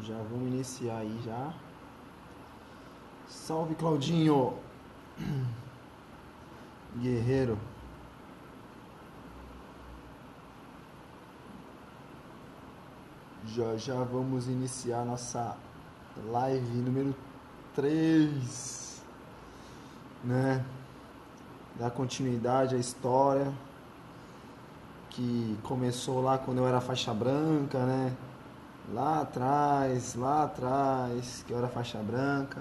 Já vamos iniciar aí já. Salve Claudinho, guerreiro. Já já vamos iniciar nossa live número 3, né? Dar continuidade à história que começou lá quando eu era faixa branca, né? Lá atrás, que eu era faixa branca.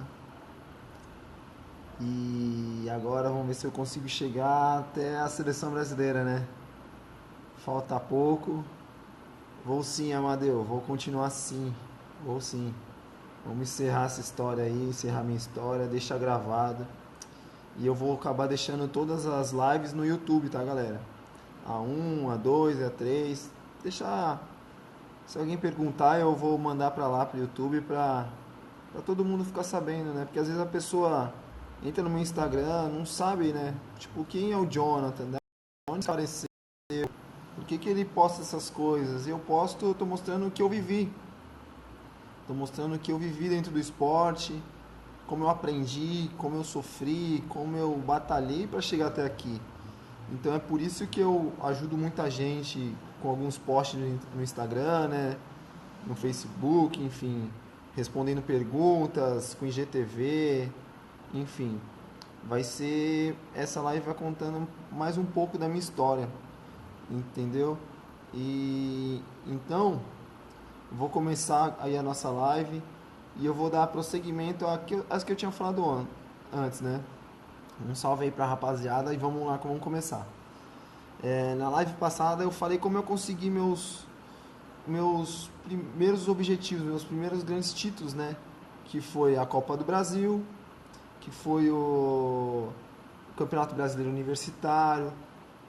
E agora vamos ver se eu consigo chegar até a seleção brasileira, né? Falta pouco. Vou sim, Amadeu, vou continuar assim. Vou sim. Vamos encerrar essa história aí, encerrar minha história, deixar gravado. E eu vou acabar deixando todas as lives no YouTube, tá, galera? A um, a 2, a 3. Deixar. Se alguém perguntar, eu vou mandar pra lá pro YouTube pra todo mundo ficar sabendo, né? Porque às vezes a pessoa entra no meu Instagram, não sabe, né? Tipo, quem é o Jonathan, né? Onde apareceu? Por que ele posta essas coisas? Eu posto, eu tô mostrando o que eu vivi. Tô mostrando o que eu vivi dentro do esporte, como eu aprendi, como eu sofri, como eu batalhei para chegar até aqui. Então é por isso que eu ajudo muita gente com alguns posts no Instagram, né? No Facebook, enfim, respondendo perguntas, com IGTV, enfim. Vai ser. Essa live vai contando mais um pouco da minha história, entendeu? E então, vou começar aí a nossa live e eu vou dar prosseguimento às que eu tinha falado antes, né? Um salve aí pra rapaziada e vamos lá, vamos começar. Na live passada eu falei como eu consegui meus primeiros objetivos, meus primeiros grandes títulos, né? Que foi a Copa do Brasil, que foi o Campeonato Brasileiro Universitário,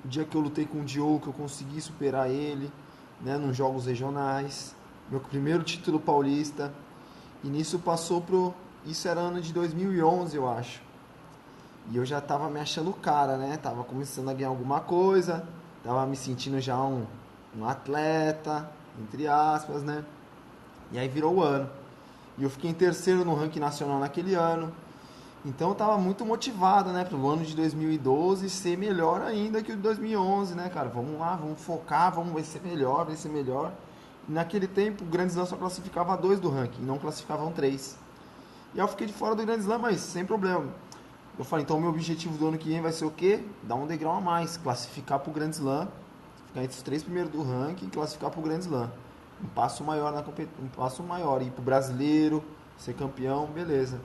o dia que eu lutei com o Diogo, que eu consegui superar ele, né, nos jogos regionais, meu primeiro título paulista, e nisso passou pro... Isso era ano de 2011, eu acho. E eu já tava me achando cara, né? Tava começando a ganhar alguma coisa, tava me sentindo já um atleta, entre aspas, né? E aí virou o ano. E eu fiquei em terceiro no ranking nacional naquele ano. Então eu tava muito motivado, né, pro ano de 2012 ser melhor ainda que o de 2011, né, cara? Vamos lá, vamos focar, vamos ver ser melhor, ver ser melhor. E naquele tempo, o Grand Slam só classificava dois do ranking, não classificavam três. E aí eu fiquei de fora do Grand Slam, mas sem problema. Eu falei, então o meu objetivo do ano que vem vai ser o quê? Dar um degrau a mais, classificar pro Grand Slam, ficar entre os três primeiros do ranking e classificar pro Grand Slam. Um passo maior na competição, um passo maior, ir pro brasileiro, ser campeão, beleza.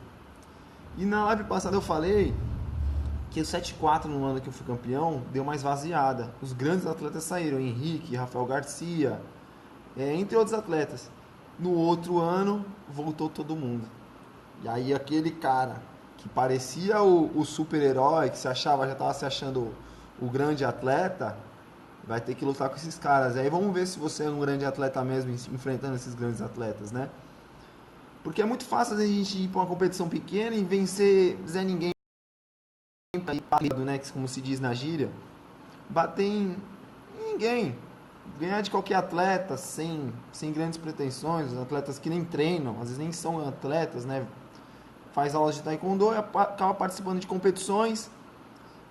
E na live passada eu falei que o 7-4 no ano que eu fui campeão deu mais vaziada. Os grandes atletas saíram, Henrique, Rafael Garcia, entre outros atletas. No outro ano, voltou todo mundo. E aí aquele cara que parecia o super-herói, que se achava, já estava se achando o grande atleta, vai ter que lutar com esses caras. E aí vamos ver se você é um grande atleta mesmo, enfrentando esses grandes atletas, né? Porque é muito fácil a gente ir para uma competição pequena e vencer Zé Ninguém, né, como se diz na gíria, bater em ninguém, ganhar de qualquer atleta sem grandes pretensões, atletas que nem treinam, às vezes nem são atletas, né? Faz aulas de taekwondo e acaba participando de competições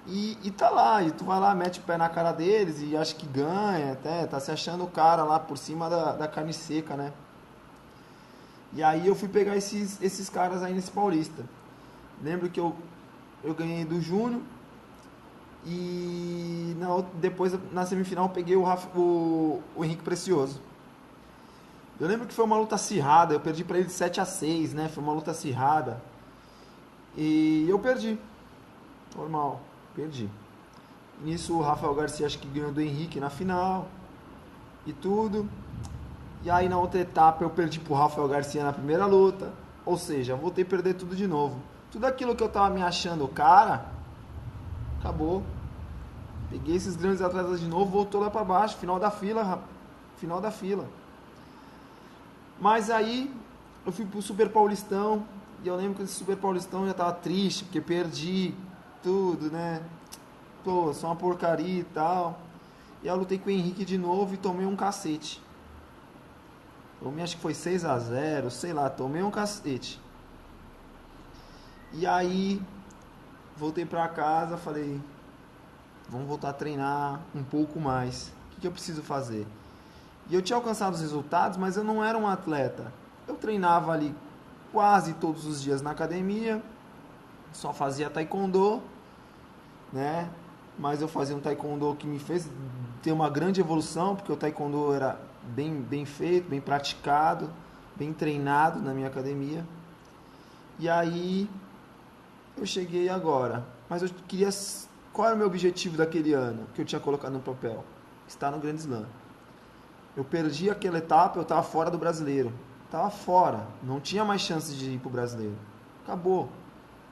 e tá lá, e tu vai lá, mete o pé na cara deles e acha que ganha, até tá se achando o cara lá por cima da carne seca, né? E aí eu fui pegar esses caras aí nesse Paulista. Lembro que eu ganhei do Júnior. E depois, na semifinal, eu peguei o Henrique Precioso. Eu lembro que foi uma luta acirrada. Eu perdi pra ele de 7-6, né? Foi uma luta acirrada. E eu perdi. Normal, perdi. Nisso, o Rafael Garcia acho que ganhou do Henrique na final. E tudo. E aí, na outra etapa, eu perdi pro Rafael Garcia na primeira luta. Ou seja, voltei a perder tudo de novo. Tudo aquilo que eu tava me achando cara, acabou. Peguei esses grandes atletas de novo, voltou lá pra baixo, final da fila, final da fila. Mas aí eu fui pro Super Paulistão e eu lembro que esse Super Paulistão eu já tava triste, porque perdi tudo, né? Pô, só uma porcaria e tal. E aí eu lutei com o Henrique de novo e tomei um cacete. Tomei, acho que foi 6-0, sei lá, tomei um cacete. E aí, voltei pra casa, falei, vamos voltar a treinar um pouco mais. O que eu preciso fazer? E eu tinha alcançado os resultados, mas eu não era um atleta. Eu treinava ali quase todos os dias na academia, só fazia taekwondo, né? Mas eu fazia um taekwondo que me fez ter uma grande evolução, porque o taekwondo era bem feito, bem praticado, bem treinado na minha academia. E aí eu cheguei agora, mas eu queria... Qual era o meu objetivo daquele ano que eu tinha colocado no papel? Estar no Grand Slam. Eu perdi aquela etapa, eu estava fora do brasileiro. Estava fora, não tinha mais chance de ir para o brasileiro. Acabou.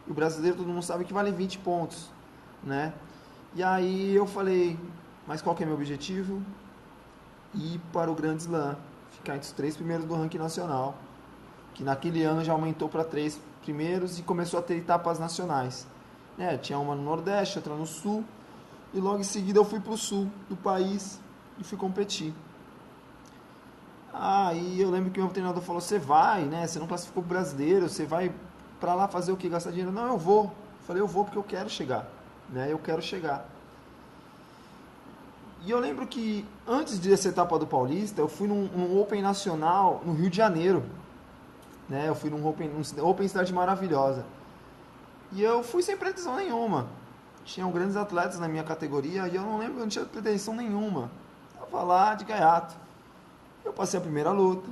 E o brasileiro, todo mundo sabe que vale 20 pontos, né? E aí eu falei, mas qual que é meu objetivo? Ir para o Grand Slam, ficar entre os 3 primeiros do ranking nacional, que naquele ano já aumentou para 3 primeiros e começou a ter etapas nacionais. Tinha uma no Nordeste, outra no Sul, e logo em seguida eu fui para o Sul do país e fui competir. Aí eu lembro que o meu treinador falou, você vai, né? Você não classificou pro brasileiro, você vai pra lá fazer o que? Gastar dinheiro? Não, eu vou. Eu falei, eu vou porque eu quero chegar, né? Eu quero chegar. E eu lembro que antes dessa etapa do Paulista, eu fui num Open Nacional no Rio de Janeiro, né? Eu fui num Open Cidade Maravilhosa. E eu fui sem pretensão nenhuma. Tinham grandes atletas na minha categoria e eu não lembro, eu não tinha pretensão nenhuma. Tava lá de gaiato. Eu passei a primeira luta,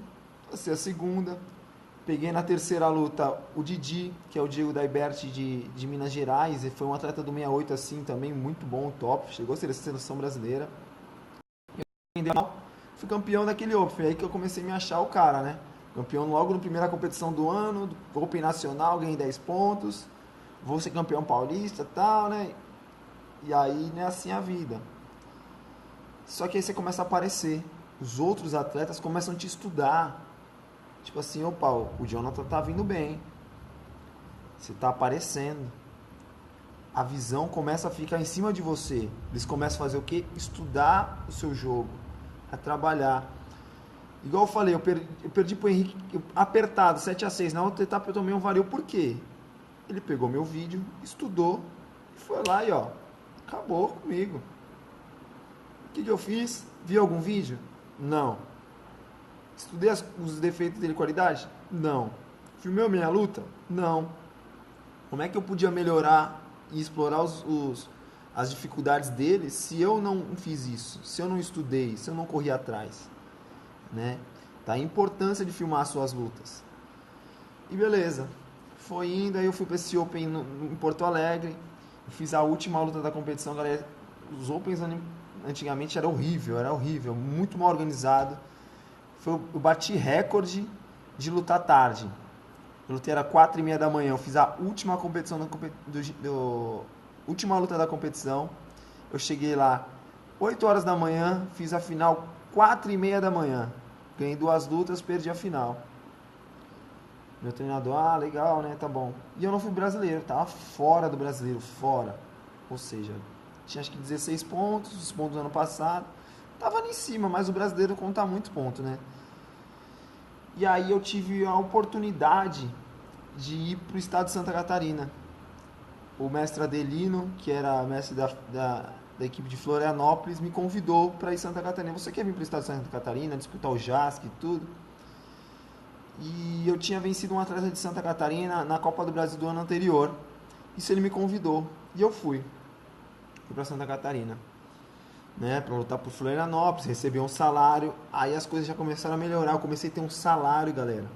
passei a segunda, peguei na terceira luta o Didi, que é o Diego Daibert de Minas Gerais, e foi um atleta do 68 assim também, muito bom, top, chegou a ser a seleção brasileira. Fui campeão daquele Open, foi aí que eu comecei a me achar o cara, né? Campeão logo na primeira competição do ano, do Open Nacional, ganhei 10 pontos, vou ser campeão paulista e tal, né? E aí, né, assim a vida. Só que aí você começa a aparecer. Os outros atletas começam a te estudar. Tipo assim, opa, o Jonathan tá vindo bem. Você tá aparecendo. A visão começa a ficar em cima de você. Eles começam a fazer o quê? Estudar o seu jogo. A trabalhar. Igual eu falei, eu perdi pro Henrique apertado, 7-6. Na outra etapa eu tomei um vario. Por quê? Ele pegou meu vídeo, estudou, foi lá e ó, acabou comigo. O que eu fiz? Vi algum vídeo? Não. Estudei os defeitos dele, qualidade? Não. Filmei a minha luta? Não. Como é que eu podia melhorar e explorar as dificuldades dele se eu não fiz isso? Se eu não estudei, se eu não corri atrás? Né? Tá a importância de filmar suas lutas. E beleza. Foi indo, aí eu fui para esse Open em Porto Alegre. Eu fiz a última luta da competição, galera. Os Opens antigamente era horrível, muito mal organizado. Eu bati recorde de lutar tarde. Eu lutei era 4:30 da manhã. Eu fiz a última competição última luta da competição. Eu cheguei lá 8 horas da manhã, fiz a final 4:30 da manhã. Ganhei 2 lutas, perdi a final. Meu treinador, legal, né? Tá bom. E eu não fui brasileiro, tava fora do brasileiro, fora. Ou seja, tinha acho que 16 pontos, os pontos do ano passado. Tava ali em cima, mas o brasileiro conta muito ponto, né? E aí eu tive a oportunidade de ir pro estado de Santa Catarina. O mestre Adelino, que era mestre da equipe de Florianópolis, me convidou para ir Santa Catarina. Você quer vir pro estado de Santa Catarina, disputar o JASC e tudo? E eu tinha vencido um atleta de Santa Catarina na Copa do Brasil do ano anterior. Isso ele me convidou. E eu fui. Fui para Santa Catarina. Né, para lutar por Florianópolis, receber um salário. Aí as coisas já começaram a melhorar. Eu comecei a ter um salário, galera.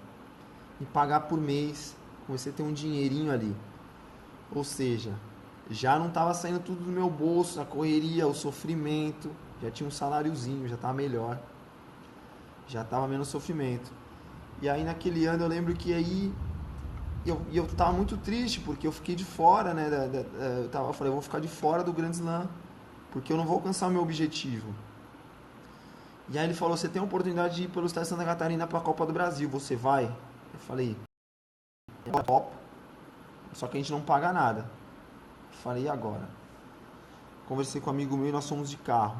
Me pagar por mês. Comecei a ter um dinheirinho ali. Ou seja, já não estava saindo tudo do meu bolso, a correria, o sofrimento. Já tinha um saláriozinho, já estava melhor. Já estava menos sofrimento. E aí naquele ano eu lembro que aí eu tava muito triste, porque eu fiquei de fora, né? Eu falei, eu vou ficar de fora do Grand Slam, porque eu não vou alcançar o meu objetivo. E aí ele falou, você tem a oportunidade de ir pelo estado de Santa Catarina para a Copa do Brasil, você vai? Eu falei, top, só que a gente não paga nada. Eu falei, e agora? Conversei com um amigo meu e nós fomos de carro.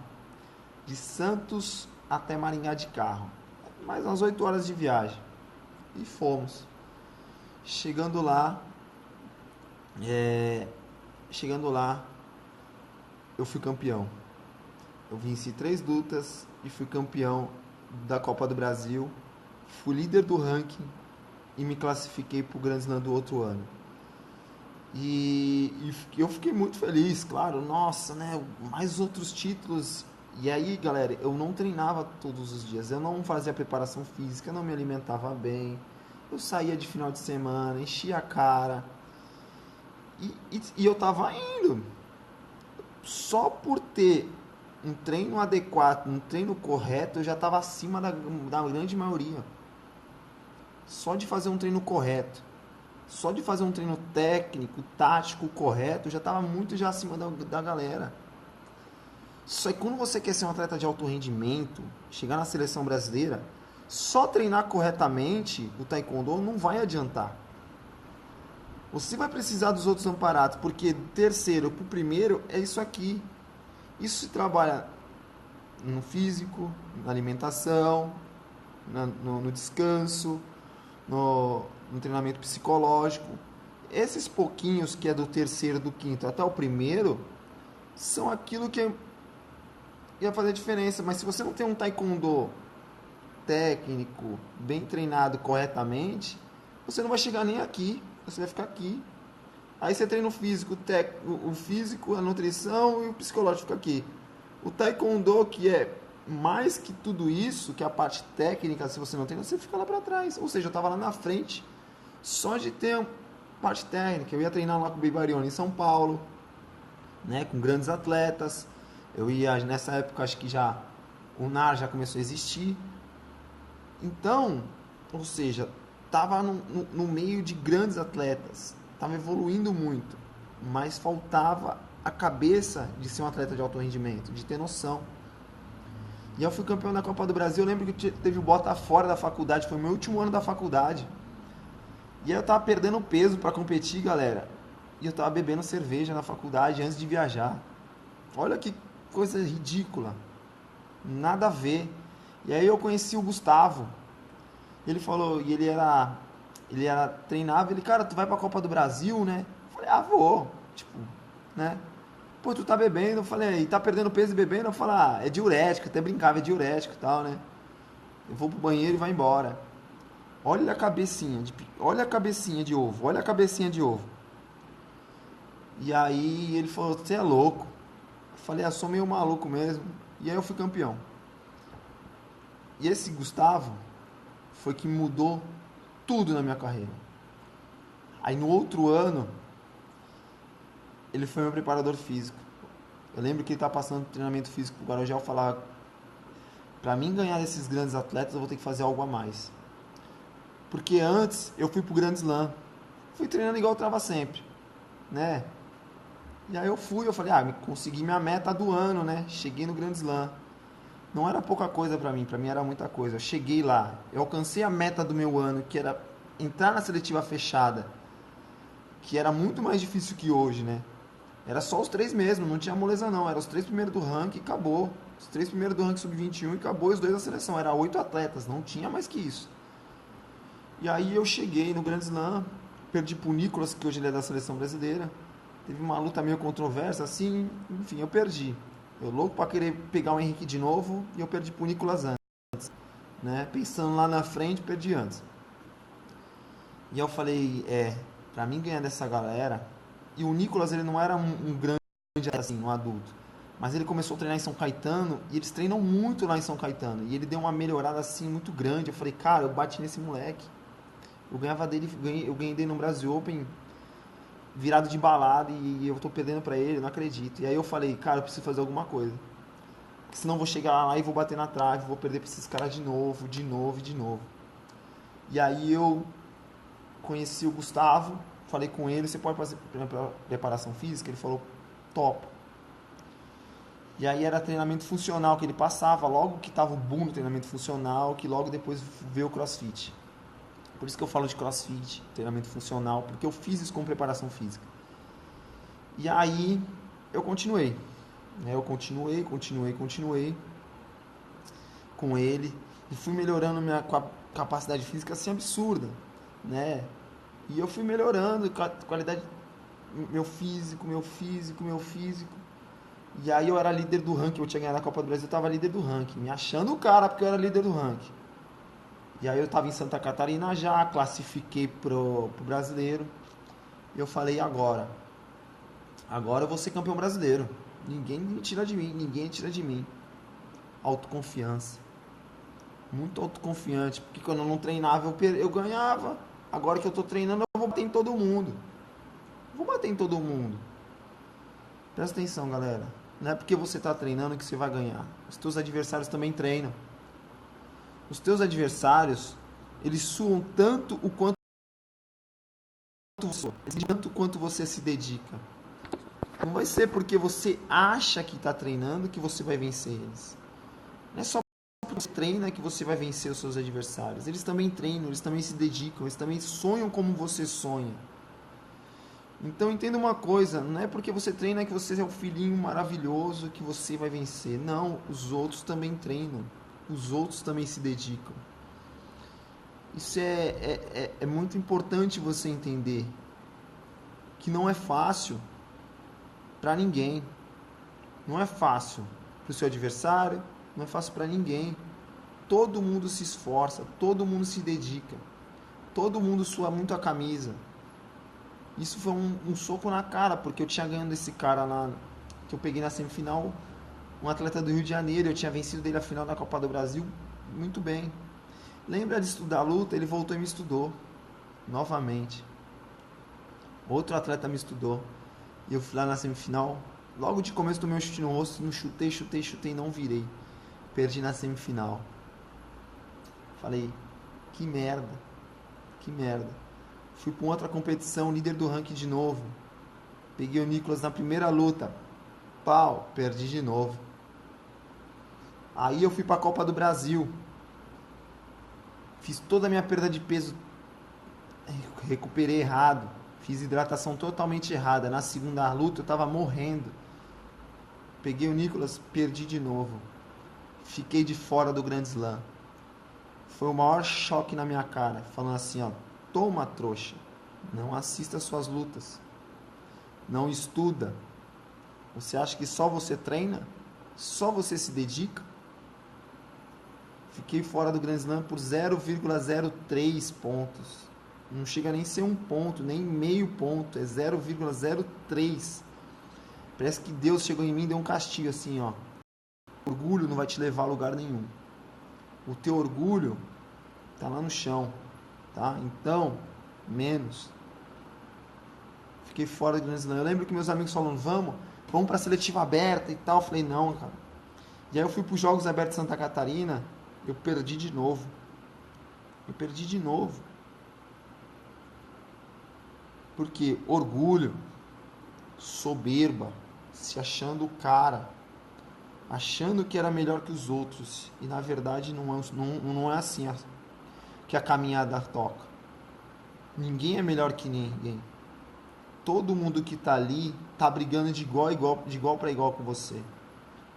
De Santos até Maringá de carro. mais umas 8 horas de viagem. E fomos. Chegando lá, chegando lá, eu fui campeão. Eu venci 3 lutas e fui campeão da Copa do Brasil. Fui líder do ranking e me classifiquei para o Grand Slam do outro ano. E eu fiquei muito feliz, claro, nossa, né? Mais outros títulos. E aí, galera, eu não treinava todos os dias, eu não fazia preparação física, eu não me alimentava bem. Eu saía de final de semana, enchia a cara. E eu tava indo. Só por ter um treino adequado, um treino correto, eu já estava acima da grande maioria. Só de fazer um treino correto. Só de fazer um treino técnico, tático, correto, já estava muito já acima da galera. Só que quando você quer ser um atleta de alto rendimento, chegar na seleção brasileira, só treinar corretamente o taekwondo não vai adiantar. Você vai precisar dos outros amparados, porque do terceiro para o primeiro é isso aqui. Isso se trabalha no físico, na alimentação, no descanso, no treinamento psicológico. Esses pouquinhos que é do terceiro, do quinto até o primeiro, são aquilo que ia fazer diferença. Mas se você não tem um taekwondo técnico, bem treinado corretamente, você não vai chegar nem aqui. Você vai ficar aqui. Aí você treina o físico, o físico, a nutrição e o psicológico fica aqui. O taekwondo, que é mais que tudo isso, que é a parte técnica, se você não treina, você fica lá para trás. Ou seja, eu estava lá na frente só de ter a parte técnica. Eu ia treinar lá com o Bibarione em São Paulo, né, com grandes atletas. Eu ia, nessa época, acho que já o NAR já começou a existir. Então, ou seja, estava no meio de grandes atletas, estava evoluindo muito, mas faltava a cabeça de ser um atleta de alto rendimento, de ter noção. E eu fui campeão da Copa do Brasil. Eu lembro que teve o bota fora da faculdade, foi o meu último ano da faculdade. E aí eu tava perdendo peso para competir, galera. E eu tava bebendo cerveja na faculdade antes de viajar. Olha que coisa ridícula. Nada a ver. E aí eu conheci o Gustavo. Ele falou, e ele era treinava, ele, cara, tu vai pra Copa do Brasil, né? Eu falei, vou. Tipo, né? Pô, tu tá bebendo, eu falei, e tá perdendo peso e bebendo? Eu falei, é diurético, até brincava, é diurético e tal, né? Eu vou pro banheiro e vai embora. Olha a cabecinha de ovo, olha a cabecinha de ovo. E aí ele falou, você é louco. Eu falei, sou meio maluco mesmo. E aí eu fui campeão. E esse Gustavo foi que mudou tudo na minha carreira. Aí no outro ano, ele foi meu preparador físico. Eu lembro que ele estava passando treinamento físico pro Guarujá. Eu falava, para mim ganhar desses grandes atletas, eu vou ter que fazer algo a mais. Porque antes, eu fui pro Grand Slam. Fui treinando igual eu trava sempre, né? E aí eu falei, consegui minha meta do ano, né? Cheguei no Grand Slam. Não era pouca coisa para mim era muita coisa. Eu cheguei lá, eu alcancei a meta do meu ano, que era entrar na seletiva fechada, que era muito mais difícil que hoje, né? Era só os 3 mesmo, não tinha moleza não. Era os 3 primeiros do ranking e acabou. Os 3 primeiros do ranking sub-21 e acabou, e os 2 da seleção. Era 8 atletas, não tinha mais que isso. E aí eu cheguei no Grand Slam, perdi pro Nicolas, que hoje ele é da seleção brasileira. Teve uma luta meio controversa, assim, enfim, eu perdi. Eu louco pra querer pegar o Henrique de novo, e eu perdi pro Nicolas antes. Né? Pensando lá na frente, perdi antes. E eu falei, pra mim ganhar dessa galera... E o Nicolas, ele não era um grande, assim, um adulto. Mas ele começou a treinar em São Caetano, e eles treinam muito lá em São Caetano. E ele deu uma melhorada, assim, muito grande. Eu falei, cara, eu bati nesse moleque. Eu ganhava dele, eu ganhei dele no Brasil Open, virado de balada, e eu tô perdendo pra ele, eu não acredito. E aí eu falei, cara, eu preciso fazer alguma coisa. Porque senão eu vou chegar lá e vou bater na trave, vou perder pra esses caras de novo. E aí eu conheci o Gustavo, falei com ele, você pode fazer preparação física? Ele falou, top. E aí era treinamento funcional que ele passava, logo que tava o boom do treinamento funcional, que logo depois veio o CrossFit. Por isso que eu falo de CrossFit, treinamento funcional, porque eu fiz isso com preparação física. E aí eu continuei. Eu continuei com ele. E fui melhorando minha capacidade física assim absurda, né? E eu fui melhorando qualidade, meu físico. E aí eu era líder do ranking, eu tinha ganhado a Copa do Brasil, eu tava líder do ranking, me achando o cara porque eu era líder do ranking. E aí eu tava em Santa Catarina já, classifiquei pro brasileiro. E eu falei, agora? Agora eu vou ser campeão brasileiro. Ninguém me tira de mim, ninguém tira de mim. Autoconfiança. Muito autoconfiante, porque quando eu não treinava eu ganhava. Agora que eu tô treinando eu vou bater em todo mundo. Vou bater em todo mundo. Presta atenção, galera. Não é porque você está treinando que você vai ganhar. Os teus adversários também treinam. Os teus adversários, eles suam tanto quanto você se dedica. Não vai ser porque você acha que está treinando que você vai vencer eles. Não é só porque você treina que você vai vencer os seus adversários. Eles também treinam, eles também se dedicam, eles também sonham como você sonha. Então entenda uma coisa, não é porque você treina que você é um filhinho maravilhoso que você vai vencer. Não, os outros também treinam. Os outros também se dedicam. Isso é muito importante você entender. Que não é fácil para ninguém. Não é fácil para o seu adversário, não é fácil para ninguém. Todo mundo se esforça, todo mundo se dedica. Todo mundo sua muito a camisa. Isso foi um soco na cara, porque eu tinha ganhado desse cara lá, que eu peguei na semifinal, um atleta do Rio de Janeiro, eu tinha vencido dele a final da Copa do Brasil, muito bem. Lembra de estudar a luta? Ele voltou e me estudou, novamente. Outro atleta me estudou, e eu fui lá na semifinal, logo de começo do meu chute no rosto, não chutei, não virei. Perdi na semifinal. Falei, que merda, que merda. Fui para outra competição, líder do ranking de novo. Peguei o Nicolas na primeira luta. Pau, perdi de novo. Aí eu fui para a Copa do Brasil. Fiz toda a minha perda de peso. Recuperei errado. Fiz hidratação totalmente errada. Na segunda luta eu tava morrendo. Peguei o Nicolas, perdi de novo. Fiquei de fora do Grand Slam. Foi o maior choque na minha cara. Falando assim, ó. Toma, trouxa. Não assista suas lutas. Não estuda. Você acha que só você treina? Só você se dedica? Fiquei fora do Grand Slam por 0,03 pontos. Não chega nem a ser um ponto, nem meio ponto. É 0,03. Parece que Deus chegou em mim e deu um castigo assim, ó. O orgulho não vai te levar a lugar nenhum. O teu orgulho tá lá no chão, tá? Então, menos. Fiquei fora do Grand Slam. Eu lembro que meus amigos falaram, vamos pra seletiva aberta e tal. Eu falei, não, cara. E aí eu fui pros Jogos Abertos de Santa Catarina, eu perdi de novo. Porque orgulho, soberba, se achando o cara, achando que era melhor que os outros. E na verdade não é assim que a caminhada toca. Ninguém é melhor que ninguém. Todo mundo que tá ali tá brigando de igual para igual com você.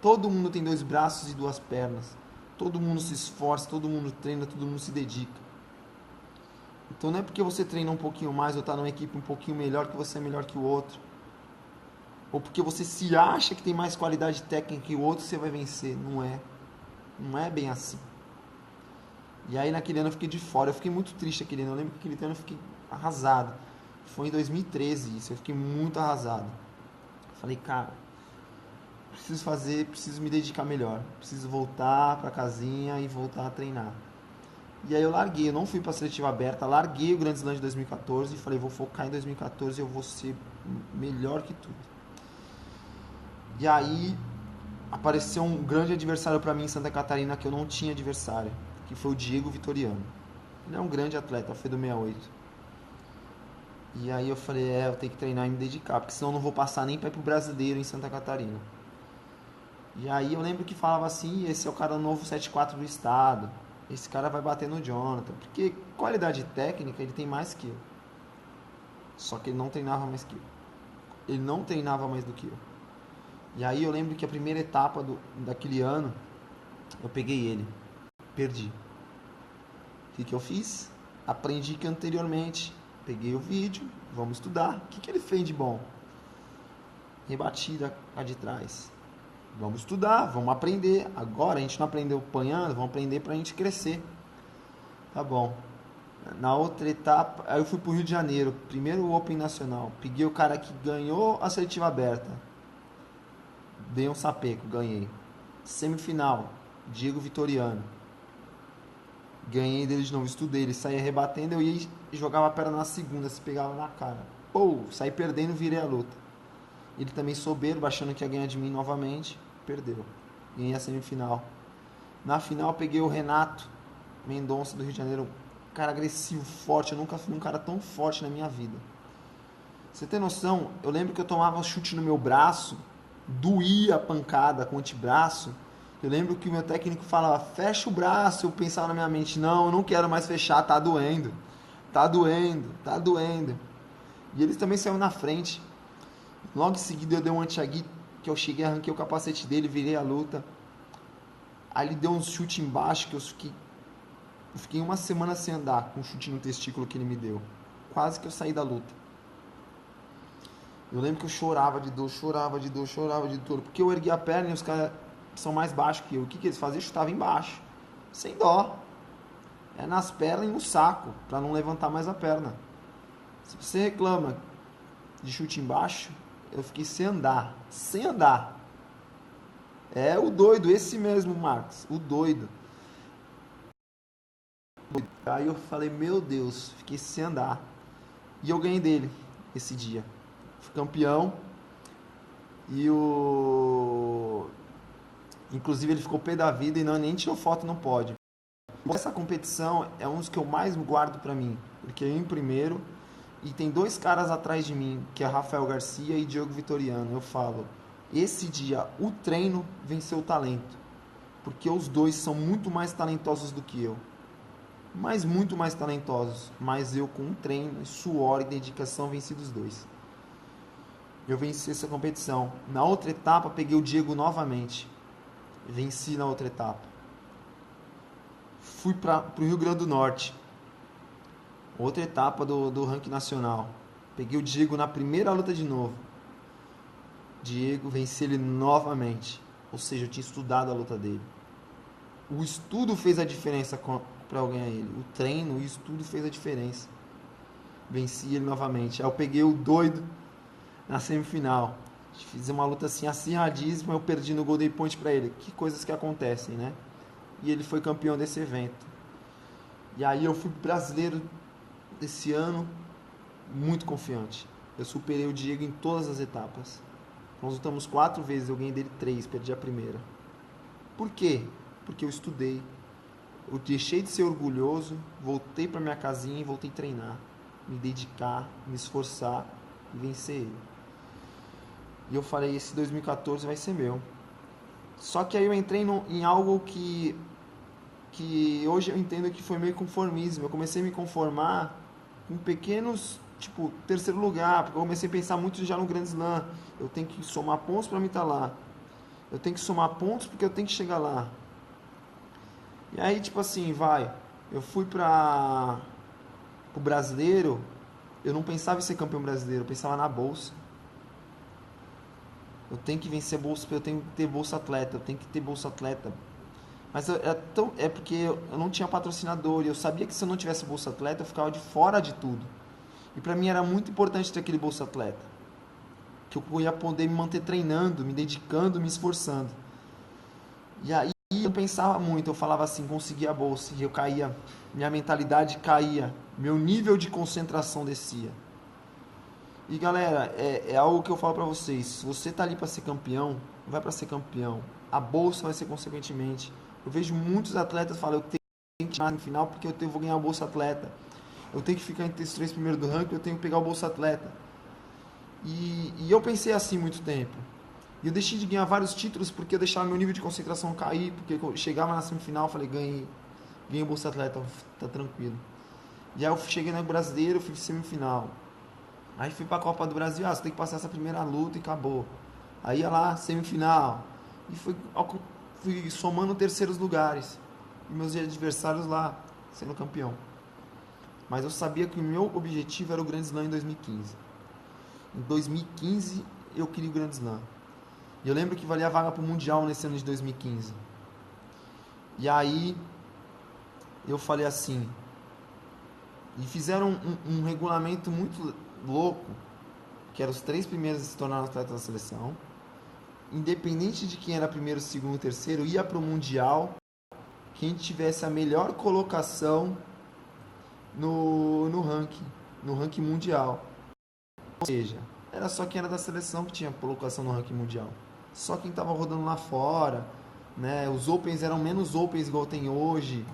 Todo mundo tem 2 braços e 2 pernas. Todo mundo se esforça, todo mundo treina, todo mundo se dedica. Então não é porque você treina um pouquinho mais ou está numa equipe um pouquinho melhor que você é melhor que o outro. Ou porque você se acha que tem mais qualidade técnica que o outro, você vai vencer. Não é. Não é bem assim. E aí naquele ano eu fiquei de fora. Eu fiquei muito triste aquele ano. Eu lembro que aquele ano eu fiquei arrasado. Foi em 2013 isso. Eu fiquei muito arrasado. Falei, cara, preciso me dedicar melhor. Preciso voltar pra casinha e voltar a treinar. E aí eu larguei, eu não fui pra seletiva aberta, larguei o Grand Slam de 2014 e falei, vou focar em 2014 e eu vou ser melhor que tudo. E aí apareceu um grande adversário pra mim em Santa Catarina que eu não tinha adversário, que foi o Diego Vitoriano. Ele é um grande atleta, foi do 68. E aí eu falei, eu tenho que treinar e me dedicar, porque senão eu não vou passar nem pra ir pro brasileiro em Santa Catarina. E aí eu lembro que falava assim, esse é o cara novo 7-4 do estado. Esse cara vai bater no Jonathan. Porque qualidade técnica ele tem mais que eu. Só que ele não treinava mais que eu. Ele não treinava mais do que eu. E aí eu lembro que a primeira etapa daquele ano, eu peguei ele. perdi. O que eu fiz? Aprendi que anteriormente, peguei o vídeo, vamos estudar. O que ele fez de bom? Rebatida a de trás. Vamos estudar, vamos aprender. Agora a gente não aprendeu apanhando, vamos aprender pra gente crescer. Tá bom. Na outra etapa, aí eu fui pro Rio de Janeiro, primeiro Open Nacional. Peguei o cara que ganhou a seletiva aberta. Dei um sapeco, ganhei. Semifinal, Diego Vitoriano. Ganhei dele de novo, estudei, ele saía rebatendo, eu ia e jogava a perna na segunda, se pegava na cara. Pô, saí perdendo, virei a luta. Ele também soberbo, achando que ia ganhar de mim novamente, perdeu. Ganhei a semifinal. Na final peguei o Renato Mendonça do Rio de Janeiro, um cara agressivo, forte, eu nunca fui um cara tão forte na minha vida. Você tem noção? Eu lembro que eu tomava um chute no meu braço, doía a pancada com o antebraço. Eu lembro que o meu técnico falava, fecha o braço. Eu pensava na minha mente, não, eu não quero mais fechar, tá doendo. Tá doendo, tá doendo. E eles também saíram na frente. Logo em seguida eu dei um anti-agui, que eu cheguei, arranquei o capacete dele, virei a luta. Aí ele deu um chute embaixo, que eu fiquei uma semana sem andar, com o chute no testículo que ele me deu. Quase que eu saí da luta. Eu lembro que eu chorava de dor, porque eu ergui a perna e os caras são mais baixos que eu. O que eles faziam? Chutava embaixo, sem dó. É nas pernas e no saco, para não levantar mais a perna. Se você reclama de chute embaixo, eu fiquei sem andar. É o doido, esse mesmo, Marcos, o doido. Aí eu falei, meu Deus, fiquei sem andar. E eu ganhei dele esse dia. Fui campeão. E inclusive ele ficou pé da vida e nem tirou foto no pódio. Essa competição é um dos que eu mais guardo pra mim, porque eu em primeiro e tem dois caras atrás de mim, que é Rafael Garcia e Diogo Vitoriano. Eu falo, esse dia o treino venceu o talento, porque os dois são muito mais talentosos do que eu, mas muito mais talentosos, mas eu com treino, suor e dedicação venci dos dois. Eu venci essa competição. Na outra etapa peguei o Diego novamente, venci na outra etapa. Fui para o Rio Grande do Norte, outra etapa do ranking nacional. Peguei o Diego na primeira luta de novo. Diego, venci ele novamente. Ou seja, eu tinha estudado a luta dele. O estudo fez a diferença para eu ganhar ele. O treino, o estudo fez a diferença. Venci ele novamente. Aí eu peguei o doido na semifinal. Fiz uma luta assim acirradíssima, eu perdi no Golden Point para ele. Que coisas que acontecem, né? E ele foi campeão desse evento. E aí eu fui brasileiro desse ano muito confiante. Eu superei o Diego em todas as etapas. Nós lutamos 4 vezes, eu ganhei dele 3, perdi a primeira. Por quê? Porque eu estudei. Eu deixei de ser orgulhoso, voltei para minha casinha e voltei a treinar. Me dedicar, me esforçar e vencer ele. E eu falei, esse 2014 vai ser meu. Só que aí eu entrei em algo que hoje eu entendo que foi meio conformismo. Eu comecei a me conformar com pequenos, tipo, terceiro lugar, porque eu comecei a pensar muito já no Grand Slam. Eu tenho que somar pontos para mim estar lá. Eu tenho que somar pontos porque eu tenho que chegar lá. E aí, tipo assim, eu fui para o brasileiro, eu não pensava em ser campeão brasileiro, eu pensava na bolsa. Eu tenho que vencer bolsa, eu tenho que ter bolsa atleta, Mas é porque eu não tinha patrocinador e eu sabia que se eu não tivesse bolsa atleta eu ficava de fora de tudo. E pra mim era muito importante ter aquele bolsa atleta, que eu ia poder me manter treinando, me dedicando, me esforçando. E aí eu pensava muito, eu falava assim, consegui a bolsa e eu caía, minha mentalidade caía, meu nível de concentração descia. E galera, é algo que eu falo pra vocês, se você tá ali pra ser campeão, vai pra ser campeão, a bolsa vai ser consequentemente. Eu vejo muitos atletas falando, eu tenho que chegar no final porque vou ganhar a bolsa atleta. Eu tenho que ficar entre os 3 primeiros do ranking, eu tenho que pegar o bolsa atleta. E eu pensei assim muito tempo. E eu deixei de ganhar vários títulos porque eu deixava meu nível de concentração cair, porque eu chegava na semifinal, eu falei, ganhei o bolsa atleta, tá tranquilo. E aí eu cheguei no brasileiro, fui semifinal. Aí fui pra Copa do Brasil, você tem que passar essa primeira luta e acabou. Aí ia lá, semifinal. E fui somando terceiros lugares. e meus adversários lá, sendo campeão. Mas eu sabia que o meu objetivo era o Grand Slam em 2015. Em 2015 eu queria o Grand Slam. E eu lembro que valia a vaga pro Mundial nesse ano de 2015. E aí eu falei assim, e fizeram um regulamento muito louco, que eram os 3 primeiros a se tornar atletas da seleção. Independente de quem era primeiro, segundo, terceiro, ia pro Mundial quem tivesse a melhor colocação no ranking mundial. Ou seja, era só quem era da seleção que tinha colocação no ranking mundial. Só quem estava rodando lá fora, né? Os Opens eram menos Opens igual tem hoje.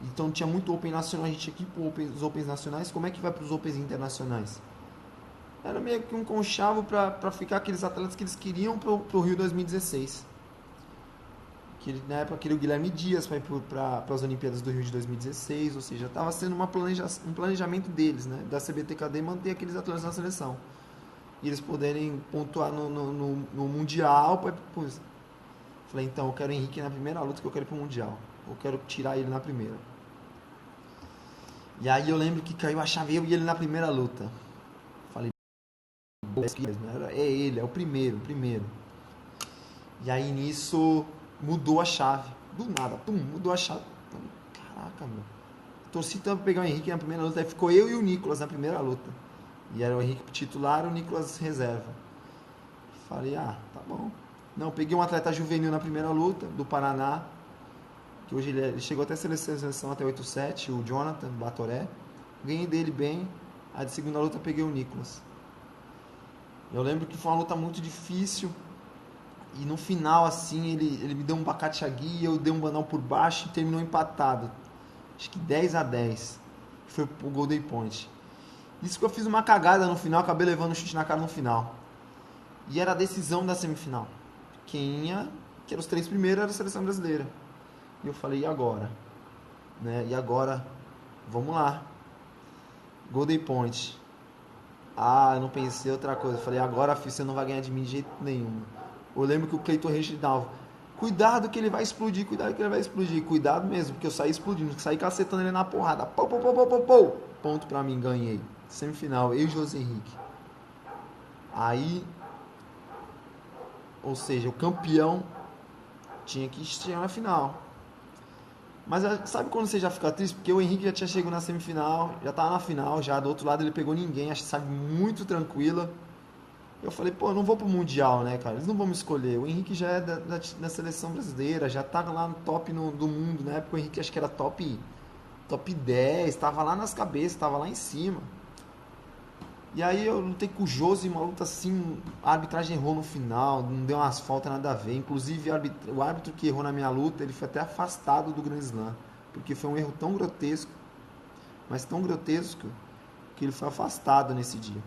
Então tinha muito Open nacional, a gente tinha que ir para os Opens nacionais. Como é que vai para os Opens internacionais? Era meio que um conchavo para ficar aqueles atletas que eles queriam para o Rio 2016. Que na época queria o Guilherme Dias para ir para as Olimpíadas do Rio de 2016. Ou seja, estava sendo um planejamento deles, né? Da CBTKD, manter aqueles atletas na seleção. E eles poderem pontuar no Mundial. Falei, então eu quero o Henrique na primeira luta, que eu quero ir pro Mundial. Eu quero tirar ele na primeira. E aí eu lembro que caiu a chave, eu e ele na primeira luta. Falei, é ele, é o primeiro. E aí nisso mudou a chave. Do nada, mudou a chave. Caraca, meu. Torci tanto pra pegar o Henrique na primeira luta. Aí ficou eu e o Nicolas na primeira luta. E era o Henrique titular e o Nicolas reserva. Falei, tá bom. Não, peguei um atleta juvenil na primeira luta, do Paraná, que hoje ele chegou até a seleção até 8-7, o Jonathan Batoré. Ganhei dele bem. Aí de segunda luta peguei o Nicolas. Eu lembro que foi uma luta muito difícil. E no final, assim, ele me deu um bacate-agui, eu dei um banal por baixo e terminou empatado. Acho que 10-10. Foi pro Golden Point. Isso que eu fiz uma cagada no final, acabei levando um chute na cara no final. E era a decisão da semifinal. Que eram os 3 primeiros, era a seleção brasileira. E eu falei, e agora? Né? E agora, vamos lá. Golden Point. Eu não pensei outra coisa. Eu falei, agora, filho, você não vai ganhar de mim de jeito nenhum. Eu lembro que o Cleiton Reginaldo, cuidado que ele vai explodir, cuidado mesmo, porque eu saí explodindo, saí cacetando ele na porrada. Ponto pra mim, ganhei. Semifinal, eu e José Henrique. Aí, ou seja, o campeão tinha que chegar na final. Mas sabe quando você já fica triste? Porque o Henrique já tinha chegado na semifinal, já tava na final, já do outro lado ele pegou ninguém, acho que sabe, muito tranquila. Eu falei, eu não vou pro Mundial, né, cara? Eles não vão me escolher. O Henrique já é da seleção brasileira, já tá lá no top do mundo. Na época o Henrique acho que era top 10, tava lá nas cabeças, tava lá em cima. E aí eu lutei com o Josi, uma luta assim, a arbitragem errou no final, não deu umas faltas nada a ver. Inclusive o árbitro que errou na minha luta, ele foi até afastado do Grand Slam, porque foi um erro tão grotesco, mas tão grotesco, que ele foi afastado nesse dia.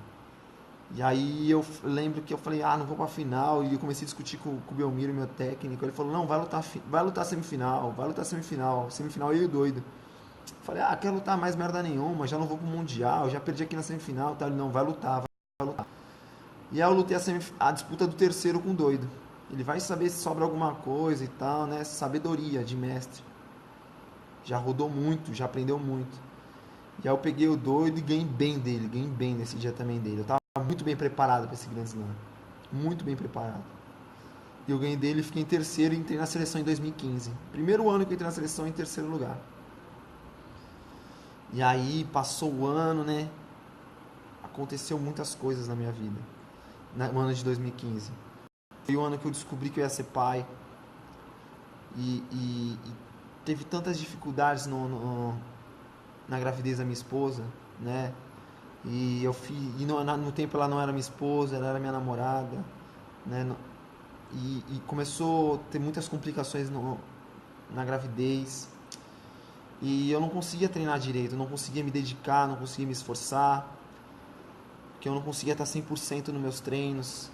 E aí eu lembro que eu falei, não vou pra final, e eu comecei a discutir com o Belmiro, meu técnico, ele falou, não, vai lutar semifinal, semifinal eu e o doido. Falei, quero lutar mais merda nenhuma, já não vou pro Mundial, já perdi aqui na semifinal, tá? Ele, não, vai lutar. E aí eu lutei a disputa do terceiro com o doido. Ele vai saber se sobra alguma coisa e tal, né? Sabedoria de mestre. Já rodou muito, já aprendeu muito. E aí eu peguei o doido e ganhei bem nesse dia também dele. Eu tava muito bem preparado para esse Grand Slam. Muito bem preparado. E eu ganhei dele, fiquei em terceiro e entrei na seleção em 2015. Primeiro ano que eu entrei na seleção, em terceiro lugar. E aí passou o ano, né? Aconteceu muitas coisas na minha vida. No ano de 2015. Foi o ano que eu descobri que eu ia ser pai. E teve tantas dificuldades na gravidez da minha esposa, né? E no tempo ela não era minha esposa, ela era minha namorada, né? E começou a ter muitas complicações na gravidez. E eu não conseguia treinar direito, eu não conseguia me dedicar, não conseguia me esforçar, porque eu não conseguia estar 100% nos meus treinos.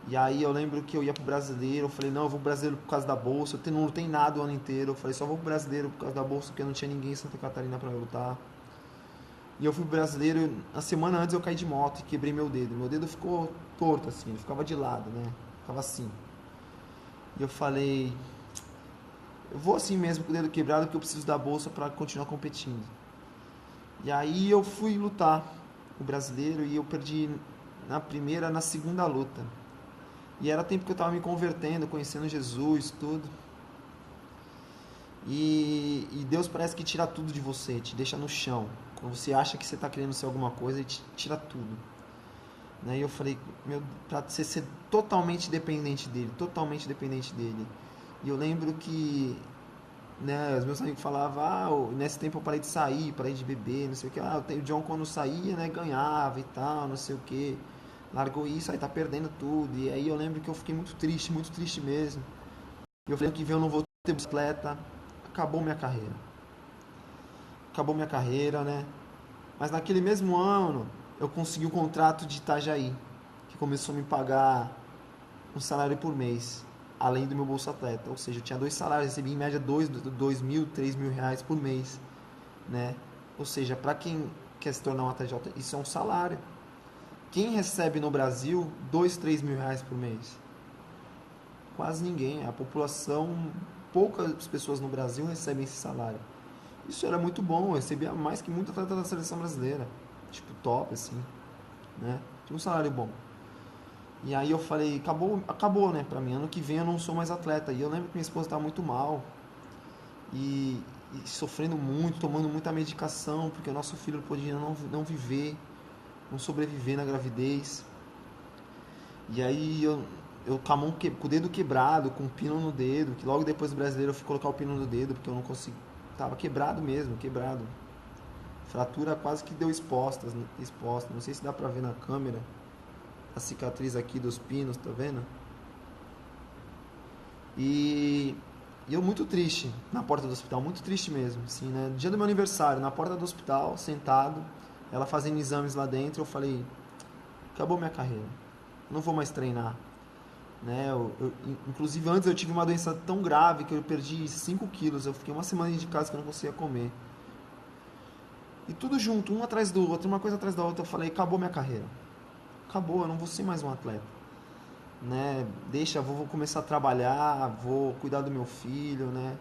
E aí eu lembro que eu ia pro brasileiro, eu falei, não, eu vou pro brasileiro por causa da bolsa, eu não lutei nada o ano inteiro, eu falei, só vou pro brasileiro por causa da bolsa, porque não tinha ninguém em Santa Catarina pra eu lutar. E eu fui pro brasileiro, na semana antes eu caí de moto e quebrei meu dedo ficou torto assim, ele ficava de lado, né, ficava assim. E eu falei, eu vou assim mesmo com o dedo quebrado porque eu preciso da bolsa para continuar competindo. E aí eu fui lutar o brasileiro e eu perdi na primeira, na segunda luta. E era tempo que eu estava me convertendo, conhecendo Jesus, tudo. E Deus parece que tira tudo de você, te deixa no chão. Quando você acha que você está querendo ser alguma coisa, Ele te tira tudo. Né? E eu falei, meu, pra você ser totalmente dependente dele, totalmente dependente dele. E eu lembro que, né, os meus amigos falavam, nesse tempo eu parei de sair, parei de beber, não sei o que. O John quando saía, né, ganhava e tal, não sei o que. Largou isso, aí tá perdendo tudo. E aí eu lembro que eu fiquei muito triste mesmo. E eu falei que eu não vou ter bicicleta. Acabou minha carreira. Acabou minha carreira, né? Mas naquele mesmo ano, eu consegui um contrato de Itajaí, que começou a me pagar um salário por mês, além do meu Bolsa Atleta. Ou seja, eu tinha dois salários, recebia em média 2.000, 3.000 reais por mês, né? Ou seja, para quem quer se tornar um atleta, isso é um salário. Quem recebe no Brasil 2, 3 mil reais por mês? Quase ninguém. A população, poucas pessoas no Brasil recebem esse salário. Isso era muito bom, eu recebia mais que muito atleta da seleção brasileira. Tipo, top, assim, né? Tinha um salário bom. E aí eu falei, acabou, né, pra mim. Ano que vem eu não sou mais atleta. E eu lembro que minha esposa estava muito mal. E sofrendo muito, tomando muita medicação, porque o nosso filho podia não viver, não sobreviver na gravidez. E aí eu com a mão com o dedo quebrado, com um pino no dedo, que logo depois do brasileiro eu fui colocar o pino no dedo, porque eu não consegui. Tava quebrado mesmo, quebrado. Fratura quase que deu exposta. Não sei se dá pra ver na câmera. A cicatriz aqui dos pinos, tá vendo? E eu muito triste na porta do hospital, muito triste mesmo, assim, né? No dia do meu aniversário, na porta do hospital, sentado, ela fazendo exames lá dentro, eu falei, acabou minha carreira, não vou mais treinar, né? Inclusive antes eu tive uma doença tão grave que eu perdi 5 quilos, eu fiquei uma semana de casa que eu não conseguia comer. E tudo junto, um atrás do outro, uma coisa atrás da outra, eu falei, acabou minha carreira. Acabou, eu não vou ser mais um atleta. Né? Deixa, vou começar a trabalhar, vou cuidar do meu filho, né?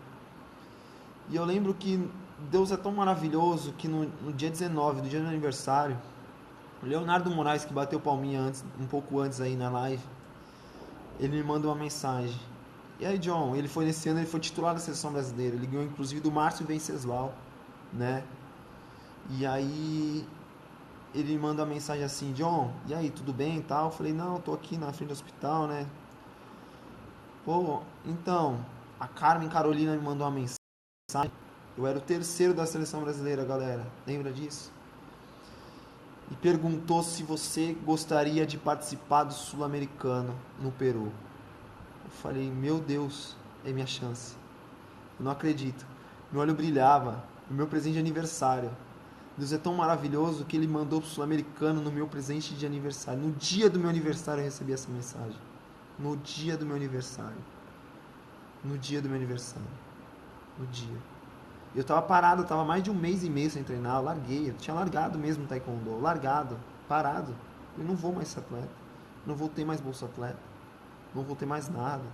E eu lembro que Deus é tão maravilhoso que no dia 19, do dia do meu aniversário, o Leonardo Moraes, que bateu palminha antes, um pouco antes aí na live, ele me manda uma mensagem. E aí, John, ele foi nesse ano, ele foi titular da seleção brasileira, ele ganhou inclusive do Márcio Venceslau, né? E aí ele me manda uma mensagem assim, John, e aí, tudo bem e tal? Eu falei, não, tô aqui na frente do hospital, né? Pô, então, a Carmen Carolina me mandou uma mensagem. Eu era o terceiro da seleção brasileira, galera. Lembra disso? E perguntou se você gostaria de participar do Sul-Americano no Peru. Eu falei, meu Deus, é minha chance. Eu não acredito. Meu olho brilhava. O meu presente de aniversário. Deus é tão maravilhoso que ele mandou pro Sul-Americano no meu presente de aniversário. No dia do meu aniversário eu recebi essa mensagem. No dia do meu aniversário. No dia do meu aniversário. No dia. Eu tava parado, eu tava mais de um mês e meio sem treinar, eu larguei, eu tinha largado mesmo o taekwondo, largado, parado. Eu não vou mais ser atleta, não vou ter mais bolsa atleta, não vou ter mais nada.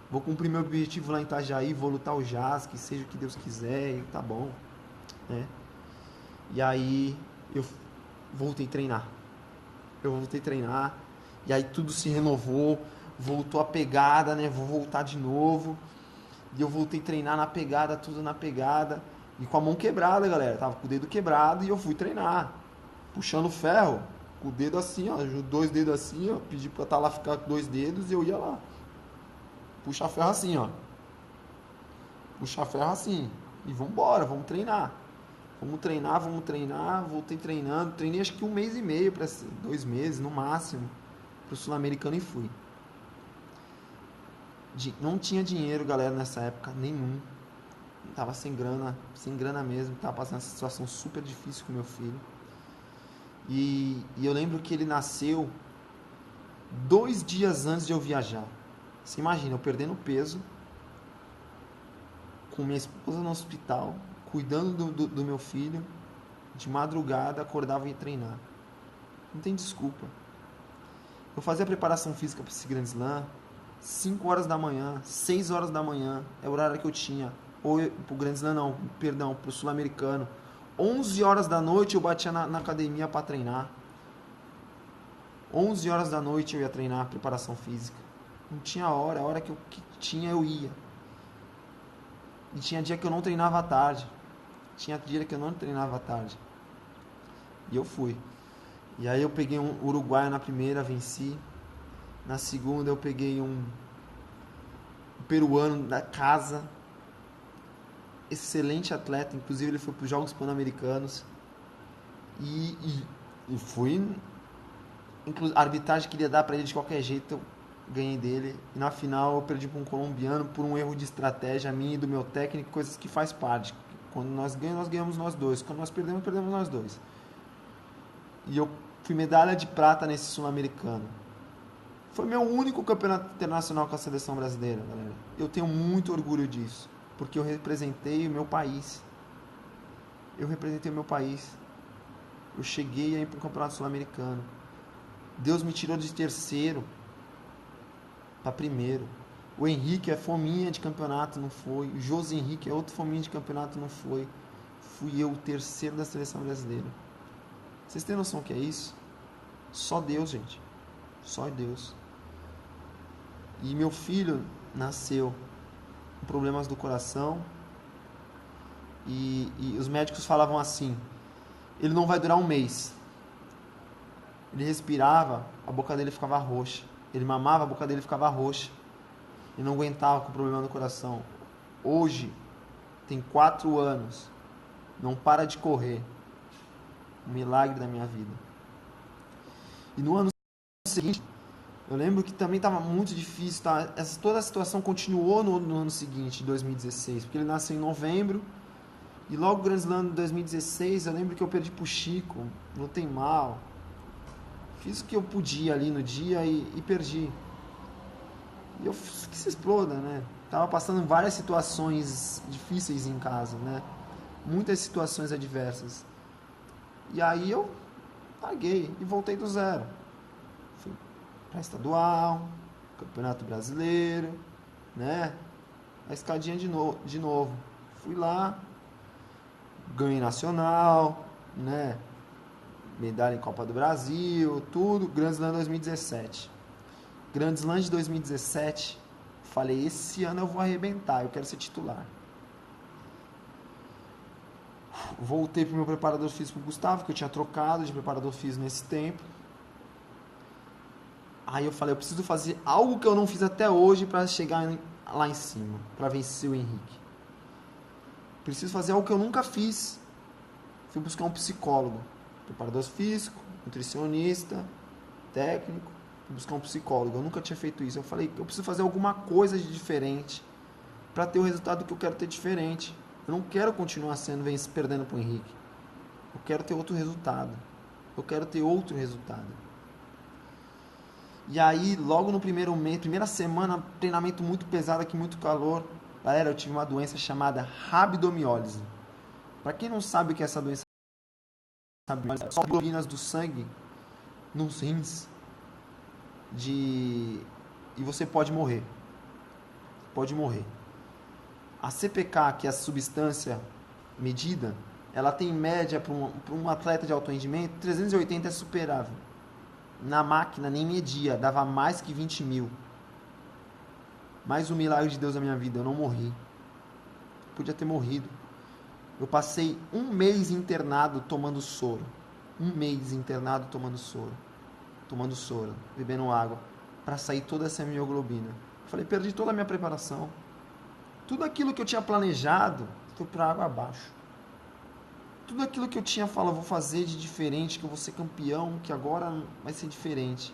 Vou cumprir meu objetivo lá em Itajaí, vou lutar o JASC, seja o que Deus quiser, e tá bom, né? E aí eu voltei a treinar. Eu voltei a treinar, e aí tudo se renovou, voltou a pegada, né? Vou voltar de novo. E eu voltei a treinar na pegada, tudo na pegada. E com a mão quebrada, galera. Tava com o dedo quebrado e eu fui treinar. Puxando ferro, com o dedo assim, ó. Dois dedos assim, ó. Pedi pra estar lá ficar com 2 dedos e eu ia lá. Puxar ferro assim, ó. Puxar ferro assim. E vambora, vamos treinar. Vamos treinar, vamos treinar. Voltei treinando. Treinei acho que 1 mês e meio, 2 meses no máximo. Pro Sul-Americano e fui. Não tinha dinheiro, galera, nessa época, nenhum. Tava sem grana mesmo, tava passando essa situação super difícil com meu filho. E eu lembro que ele nasceu 2 dias antes de eu viajar. Você imagina, eu perdendo peso, com minha esposa no hospital, cuidando do meu filho, de madrugada acordava e ia treinar. Não tem desculpa. Eu fazia a preparação física para esse Grand Slam, 5 horas da manhã, 6 horas da manhã, é o horário que eu tinha. Ou pro Grand Slam não, perdão, pro Sul-Americano. 11 horas da noite eu batia na academia para treinar. 11 horas da noite eu ia treinar preparação física. Não tinha hora, a hora que tinha eu ia. E tinha dia que eu não treinava à tarde. Tinha dia que eu não treinava à tarde. E eu fui. E aí eu peguei um uruguaio na primeira, venci. Na segunda eu peguei um peruano da casa. Excelente atleta, inclusive ele foi para os Jogos Pan-Americanos. E fui. A arbitragem queria dar para ele de qualquer jeito, eu ganhei dele. E na final eu perdi para um colombiano por um erro de estratégia minha e do meu técnico, coisas que faz parte. Quando nós ganhamos nós dois. Quando nós perdemos nós dois. E eu fui medalha de prata nesse sul-americano. Foi meu único campeonato internacional com a seleção brasileira, galera. Eu tenho muito orgulho disso, porque eu representei o meu país. Eu representei o meu país. Eu cheguei a ir para o campeonato sul-americano. Deus me tirou de terceiro para primeiro. O Henrique é fominha de campeonato, não foi. O José Henrique é outro fominha de campeonato, não foi. Fui eu o terceiro da seleção brasileira. Vocês têm noção que é isso? Só Deus, gente. Só Deus. E meu filho nasceu com problemas do coração. E os médicos falavam assim: ele não vai durar um mês. Ele respirava, a boca dele ficava roxa. Ele mamava, a boca dele ficava roxa. Ele não aguentava com o problema do coração. Hoje, tem 4 anos. Não para de correr. Um milagre da minha vida. E no ano seguinte, eu lembro que também estava muito difícil. Tá? Toda a situação continuou no ano seguinte, 2016. Porque ele nasceu em novembro. E logo o Grand Slam de 2016, eu lembro que eu perdi pro Chico. Lutei mal. Fiz o que eu podia ali no dia e perdi. E eu fiz que se exploda, né? Tava passando várias situações difíceis em casa, né? Muitas situações adversas. E aí eu paguei e voltei do zero. Fui pra estadual, Campeonato Brasileiro, né? A escadinha de novo. Fui lá, ganhei nacional, né? Medalha em Copa do Brasil, tudo. Grand Slam 2017. Grand Slam de 2017, falei, esse ano eu vou arrebentar, eu quero ser titular. Voltei pro meu preparador físico, Gustavo, que eu tinha trocado de preparador físico nesse tempo. Aí eu falei, eu preciso fazer algo que eu não fiz até hoje para chegar lá em cima, para vencer o Henrique. Preciso fazer algo que eu nunca fiz. Fui buscar um psicólogo, preparador físico, nutricionista, técnico, fui buscar um psicólogo. Eu nunca tinha feito isso. Eu falei, eu preciso fazer alguma coisa de diferente para ter o resultado que eu quero ter diferente. Eu não quero continuar perdendo para o Henrique. Eu quero ter outro resultado. Eu quero ter outro resultado. E aí, logo no primeiro mês, primeira semana, treinamento muito pesado aqui, muito calor. Galera, eu tive uma doença chamada rabdomiólise. Para quem não sabe o que é essa doença, são globulinas do sangue nos rins e você pode morrer. Pode morrer. A CPK, que é a substância medida, ela tem em média para um atleta de alto rendimento, 380 é superável. Na máquina nem media, dava mais que 20 mil. Mais um milagre de Deus na minha vida, eu não morri. Podia ter morrido. Eu passei 1 mês internado tomando soro. 1 mês internado tomando soro. Tomando soro, bebendo água, para sair toda essa hemoglobina. Eu falei, perdi toda a minha preparação. Tudo aquilo que eu tinha planejado foi para água abaixo. Tudo aquilo que eu tinha falado, vou fazer de diferente, que eu vou ser campeão, que agora vai ser diferente,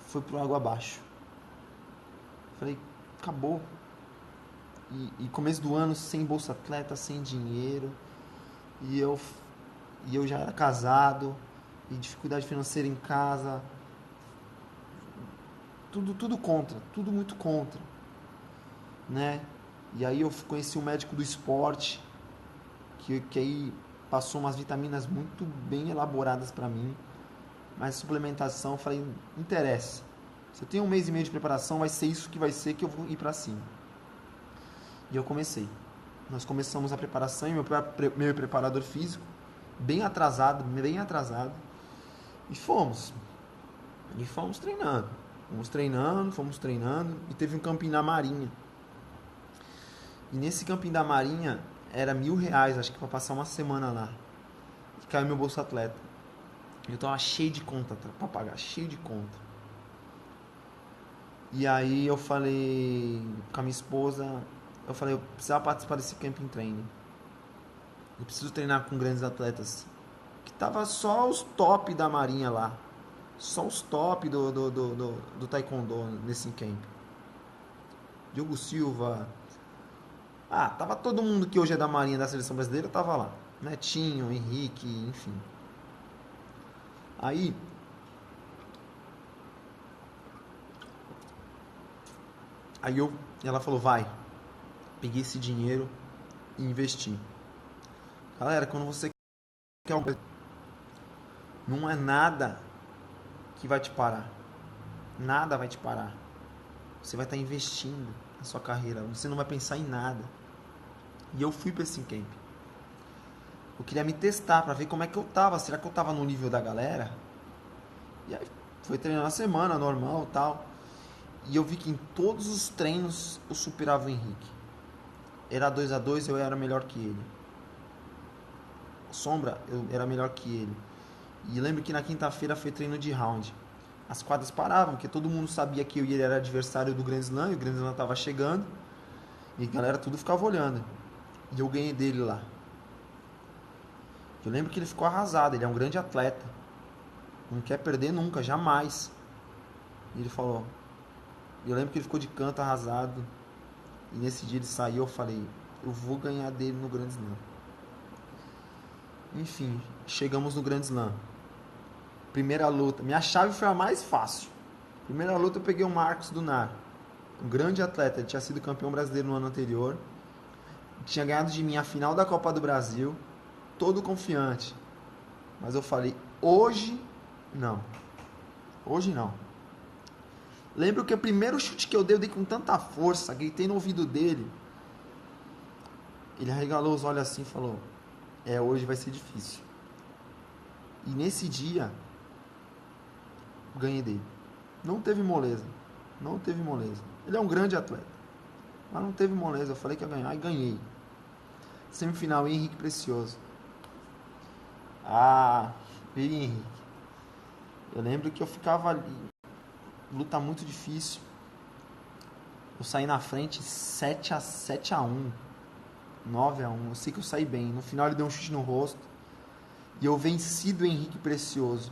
foi para água abaixo. Falei, acabou. E começo do ano sem bolsa atleta, sem dinheiro. E eu já era casado, e dificuldade financeira em casa. Tudo contra, tudo muito contra, né? E aí eu conheci um médico do esporte que aí passou umas vitaminas muito bem elaboradas para mim, mas suplementação, falei, não interessa, Se eu tenho 1 mês e meio de preparação, vai ser isso que vai ser que eu vou ir pra cima. E eu comecei. Nós começamos a preparação e meu preparador físico, bem atrasado, e fomos. E fomos treinando. Fomos treinando, e teve um campinho na Marinha. E nesse campinho da Marinha, era R$ 1.000, acho que pra passar uma semana lá. E caiu meu Bolsa Atleta. Eu tava cheio de conta pra pagar, cheio de conta. E aí eu falei com a minha esposa, eu precisava participar desse camping training. Eu preciso treinar com grandes atletas. Que tava só os top da Marinha lá. Só os top do Taekwondo nesse camp. Diogo Silva. Tava todo mundo que hoje é da Marinha da Seleção Brasileira, tava lá. Netinho, Henrique, enfim. Aí ela falou, vai. Peguei esse dinheiro e investi. Galera, quando você quer uma coisa, não é nada que vai te parar. Nada vai te parar. Você vai estar investindo na sua carreira. Você não vai pensar em nada. E eu fui para esse camp. Eu queria me testar para ver como é que eu tava. Será que eu tava no nível da galera? E aí foi treinando a semana, normal, tal. E eu vi que em todos os treinos eu superava o Henrique. Era 2-2, eu era melhor que ele. Sombra, eu era melhor que ele. E lembro que na quinta-feira foi treino de round. As quadras paravam, porque todo mundo sabia que eu e ele era adversário do Grand Slam, e o Grand Slam estava chegando. E a galera tudo ficava olhando. E eu ganhei dele lá. Eu lembro que ele ficou arrasado, ele é um grande atleta. Não quer perder nunca, jamais. E ele falou... Eu lembro que ele ficou de canto, arrasado. E nesse dia ele saiu, eu falei... Eu vou ganhar dele no Grand Slam. Enfim, chegamos no Grand Slam. Primeira luta. Minha chave foi a mais fácil. Primeira luta eu peguei o Marcos do Nar. Um grande atleta. Ele tinha sido campeão brasileiro no ano anterior. Tinha ganhado de mim a final da Copa do Brasil. Todo confiante. Mas eu falei, hoje não. Hoje não. Lembro que o primeiro chute que eu dei com tanta força. Gritei no ouvido dele. Ele arregalou os olhos assim e falou... hoje vai ser difícil. E nesse dia... ganhei dele. Não teve moleza. Ele é um grande atleta. Mas não teve moleza. Eu falei que ia ganhar e ganhei. Semifinal, Henrique Precioso. Veio Henrique. Eu lembro que eu ficava ali. Luta muito difícil. Eu saí na frente 7-1. 9-1. Eu sei que eu saí bem. No final ele deu um chute no rosto. E eu venci do Henrique Precioso.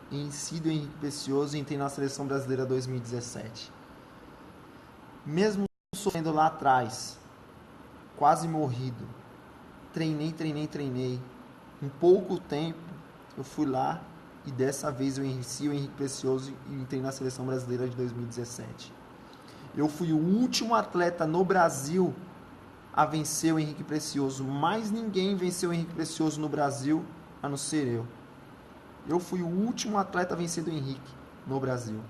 Vencido Henrique Precioso e entrei na Seleção Brasileira 2017. Mesmo sofrendo lá atrás, quase morrido, treinei. Em pouco tempo, eu fui lá e dessa vez eu venci o Henrique Precioso e entrei na Seleção Brasileira de 2017. Eu fui o último atleta no Brasil a vencer o Henrique Precioso. Mais ninguém venceu o Henrique Precioso no Brasil, a não ser eu. Eu fui o último atleta a vencer do Henrique no Brasil.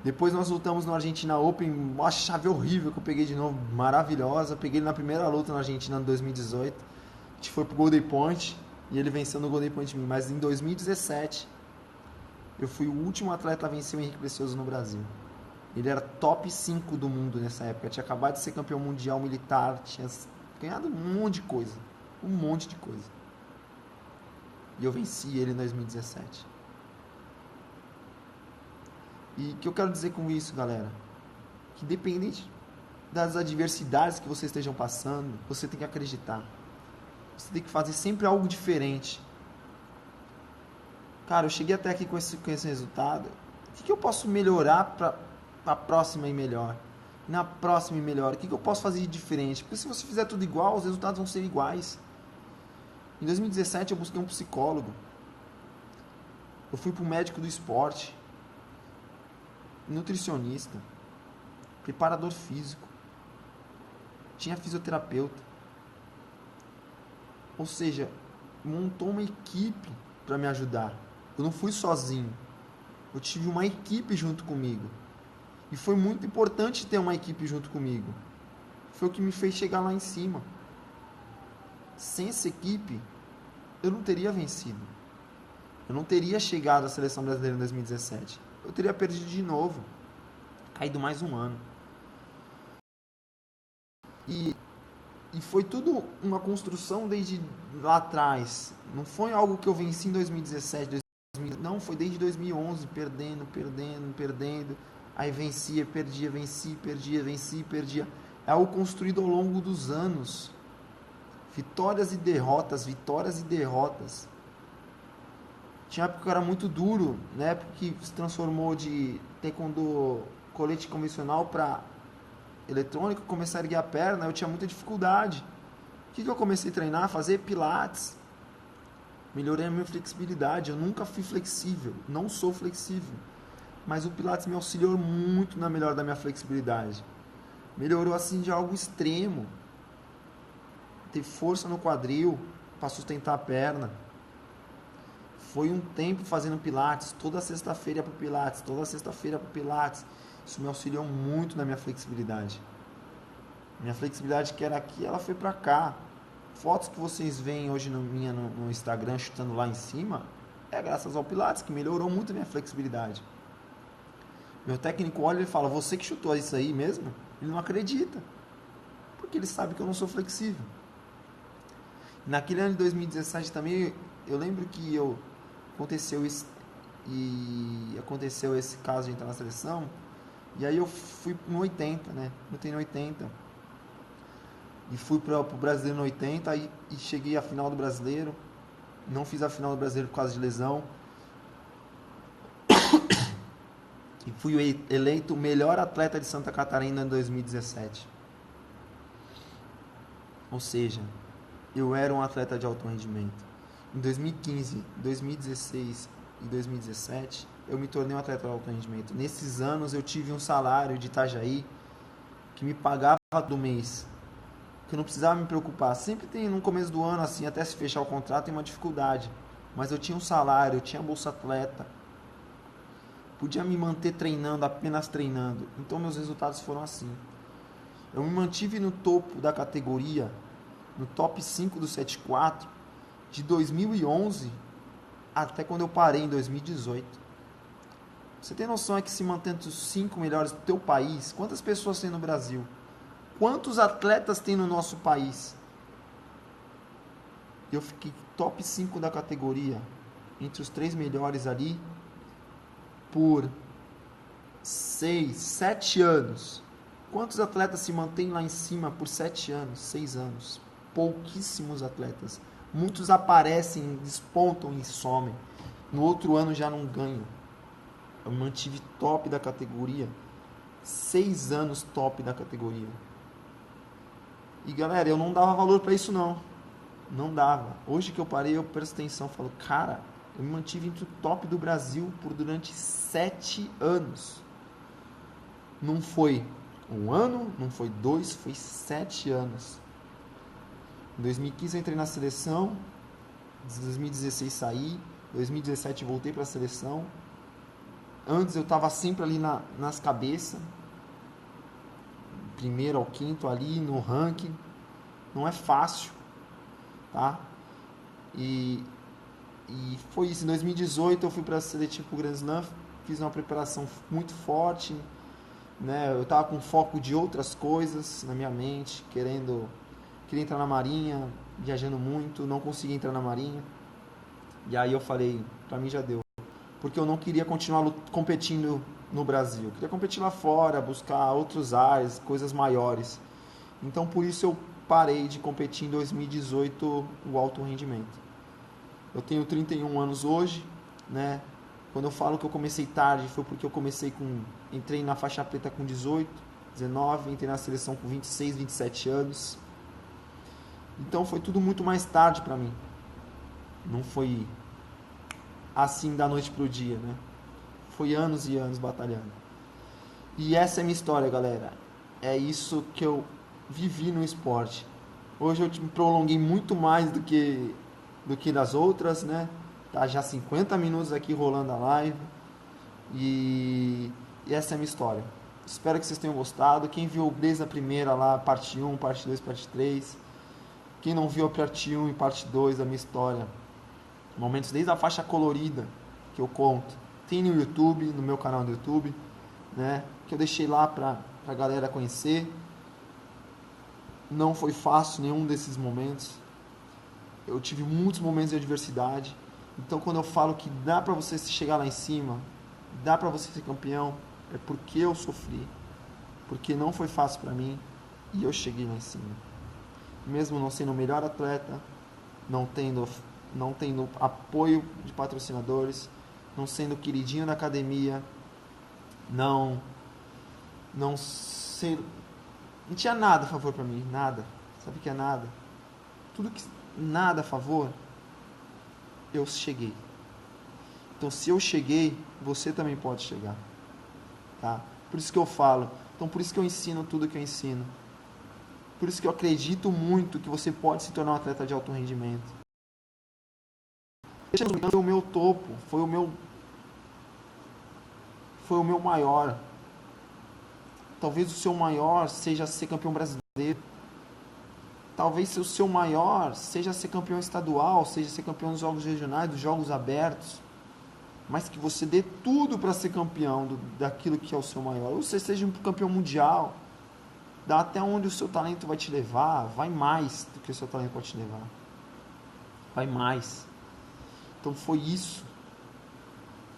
Depois nós lutamos no Argentina Open, uma chave horrível que eu peguei de novo, maravilhosa. Eu peguei ele na primeira luta na Argentina em 2018. A gente foi pro Golden Point e ele venceu no Golden Point de mim. Mas em 2017, eu fui o último atleta a vencer o Henrique Precioso no Brasil. Ele era top 5 do mundo nessa época. Tinha acabado de ser campeão mundial militar, tinha ganhado um monte de coisa. E eu venci ele em 2017. E o que eu quero dizer com isso, galera? Que independente das adversidades que vocês estejam passando, você tem que acreditar. Você tem que fazer sempre algo diferente. Cara, eu cheguei até aqui com esse resultado. O que eu posso melhorar para a próxima e melhor? Na próxima e melhor. O que eu posso fazer de diferente? Porque se você fizer tudo igual, os resultados vão ser iguais. Em 2017 eu busquei um psicólogo. Eu fui para um médico do esporte. Nutricionista. Preparador físico. Tinha fisioterapeuta. Ou seja, montou uma equipe para me ajudar. Eu não fui sozinho. Eu tive uma equipe junto comigo. E foi muito importante ter uma equipe junto comigo. Foi o que me fez chegar lá em cima. Sem essa equipe, eu não teria vencido. Eu não teria chegado à seleção brasileira em 2017. Eu teria perdido de novo. Caído mais um ano. E foi tudo uma construção desde lá atrás. Não foi algo que eu venci em 2017, não, foi desde 2011, perdendo. Aí vencia, perdia, perdia. É algo construído ao longo dos anos. Vitórias e derrotas. Tinha época que eu era muito duro, né? Porque se transformou de taekwondo colete convencional para eletrônico, comecei a erguer a perna, eu tinha muita dificuldade. O que eu comecei a treinar? Fazer pilates. Melhorei a minha flexibilidade. Eu nunca fui flexível, não sou flexível. Mas o pilates me auxiliou muito na melhora da minha flexibilidade. Melhorou assim de algo extremo. Ter força no quadril para sustentar a perna. Foi um tempo fazendo pilates, toda sexta-feira para pilates. Isso me auxiliou muito na minha flexibilidade. Minha flexibilidade que era aqui, ela foi para cá. Fotos que vocês veem hoje no Instagram chutando lá em cima, é graças ao pilates, que melhorou muito a minha flexibilidade. Meu técnico olha e fala, você que chutou isso aí mesmo? Ele não acredita. Porque ele sabe que eu não sou flexível. Naquele ano de 2017 também, eu lembro que aconteceu esse caso de entrar na seleção. E aí eu fui no 80, né? Lutei no 80. E fui pro brasileiro no 80 e cheguei à final do brasileiro. Não fiz a final do brasileiro por causa de lesão. E fui eleito o melhor atleta de Santa Catarina em 2017. Ou seja, eu era um atleta de alto rendimento. Em 2015, 2016 e 2017, eu me tornei um atleta de alto rendimento. Nesses anos eu tive um salário de Itajaí que me pagava do mês, que eu não precisava me preocupar. Sempre tem no começo do ano, assim, até se fechar o contrato, tem uma dificuldade. Mas eu tinha um salário, eu tinha bolsa atleta. Podia me manter treinando, apenas treinando. Então meus resultados foram assim. Eu me mantive no topo da categoria, no top 5 do 74, de 2011 até quando eu parei em 2018. Você tem noção é que se mantém entre os 5 melhores do teu país, quantas pessoas tem no Brasil? Quantos atletas tem no nosso país? Eu fiquei top 5 da categoria, entre os 3 melhores ali, por 6, 7 anos. Quantos atletas se mantêm lá em cima por 7 anos, 6 anos? Pouquíssimos atletas. Muitos aparecem, despontam e somem. No outro ano já não ganham. Eu mantive top da categoria. 6 anos top da categoria. E galera, eu não dava valor pra isso não. Não dava. Hoje que eu parei, eu presto atenção. Falo, cara, eu me mantive entre o top do Brasil durante 7 anos. Não foi um ano, não foi 2, foi 7 anos. Em 2015 eu entrei na seleção. Em 2016 saí. 2017 voltei para a seleção. Antes eu estava sempre ali nas cabeças. Primeiro ao quinto ali no ranking. Não é fácil, tá? E foi isso. Em 2018 eu fui para a seletiva pro Grand Slam. Fiz uma preparação muito forte, né? Eu estava com foco de outras coisas na minha mente. Queria entrar na Marinha, viajando muito. Não consegui entrar na Marinha. E aí eu falei, pra mim já deu. Porque eu não queria continuar competindo no Brasil. Eu queria competir lá fora, buscar outros ares, coisas maiores. Então por isso eu parei de competir em 2018 o alto rendimento. Eu tenho 31 anos hoje, né? Quando eu falo que eu comecei tarde, foi porque eu entrei na faixa preta com 18, 19, entrei na seleção com 26, 27 anos. Então foi tudo muito mais tarde pra mim. Não foi assim da noite pro dia, né? Foi anos e anos batalhando. E essa é a minha história, galera. É isso que eu vivi no esporte. Hoje eu me prolonguei muito mais do que das outras, né? Tá já 50 minutos aqui rolando a live. E essa é a minha história. Espero que vocês tenham gostado. Quem viu desde a primeira lá, parte 1, parte 2, parte 3. Quem não viu a parte 1 e parte 2 da minha história, momentos desde a faixa colorida que eu conto, tem no YouTube, no meu canal do YouTube, né? Que eu deixei lá pra galera conhecer. Não foi fácil nenhum desses momentos. Eu tive muitos momentos de adversidade. Então, quando eu falo que dá pra você chegar lá em cima, dá pra você ser campeão, é porque eu sofri, porque não foi fácil pra mim e eu cheguei lá em cima. Mesmo não sendo o melhor atleta, não tendo apoio de patrocinadores, não sendo o queridinho da academia, não tinha nada a favor pra mim, nada. Sabe o que é nada? Tudo que nada a favor, eu cheguei. Então, se eu cheguei, você também pode chegar, tá? Por isso que eu falo. Então, por isso que eu ensino tudo que eu ensino. Por isso que eu acredito muito que você pode se tornar um atleta de alto rendimento. Foi o meu topo, foi o meu maior. Talvez o seu maior seja ser campeão brasileiro. Talvez o seu maior seja ser campeão estadual, seja ser campeão dos jogos regionais, dos jogos abertos. Mas que você dê tudo para ser campeão daquilo que é o seu maior. Ou você seja um campeão mundial. Dá até onde o seu talento vai te levar. Vai mais do que o seu talento pode te levar. Vai mais. Então foi isso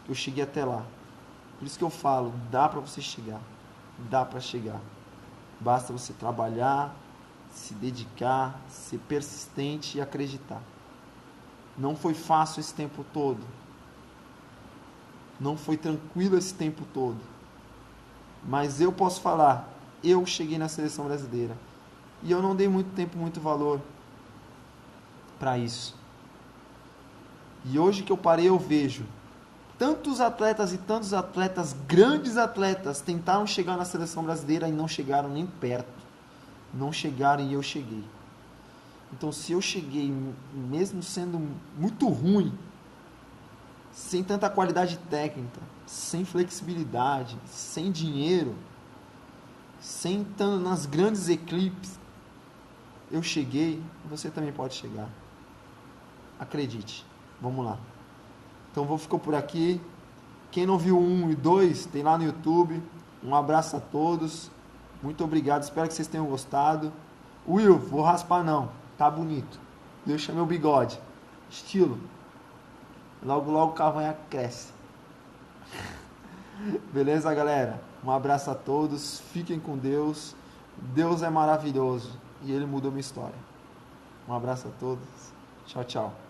que eu cheguei até lá. Por isso que eu falo, dá para você chegar. Dá para chegar. Basta você trabalhar, se dedicar, ser persistente e acreditar. Não foi fácil esse tempo todo. Não foi tranquilo esse tempo todo. Mas eu posso falar, eu cheguei na seleção brasileira. E eu não dei muito tempo, muito valor para isso. E hoje que eu parei, eu vejo tantos atletas e tantos atletas, grandes atletas, tentaram chegar na seleção brasileira e não chegaram nem perto. Não chegaram e eu cheguei. Então, se eu cheguei, mesmo sendo muito ruim, sem tanta qualidade técnica, sem flexibilidade, sem dinheiro, sem estando nas grandes equipes, eu cheguei, você também pode chegar. Acredite. Vamos lá. Então, vou ficar por aqui. Quem não viu 1 e 2, tem lá no YouTube. Um abraço a todos. Muito obrigado. Espero que vocês tenham gostado. Will, vou raspar não. Tá bonito. Deixa meu bigode. Estilo. Logo, logo o cavanha cresce. Beleza, galera? Um abraço a todos. Fiquem com Deus. Deus é maravilhoso. E Ele mudou minha história. Um abraço a todos. Tchau, tchau.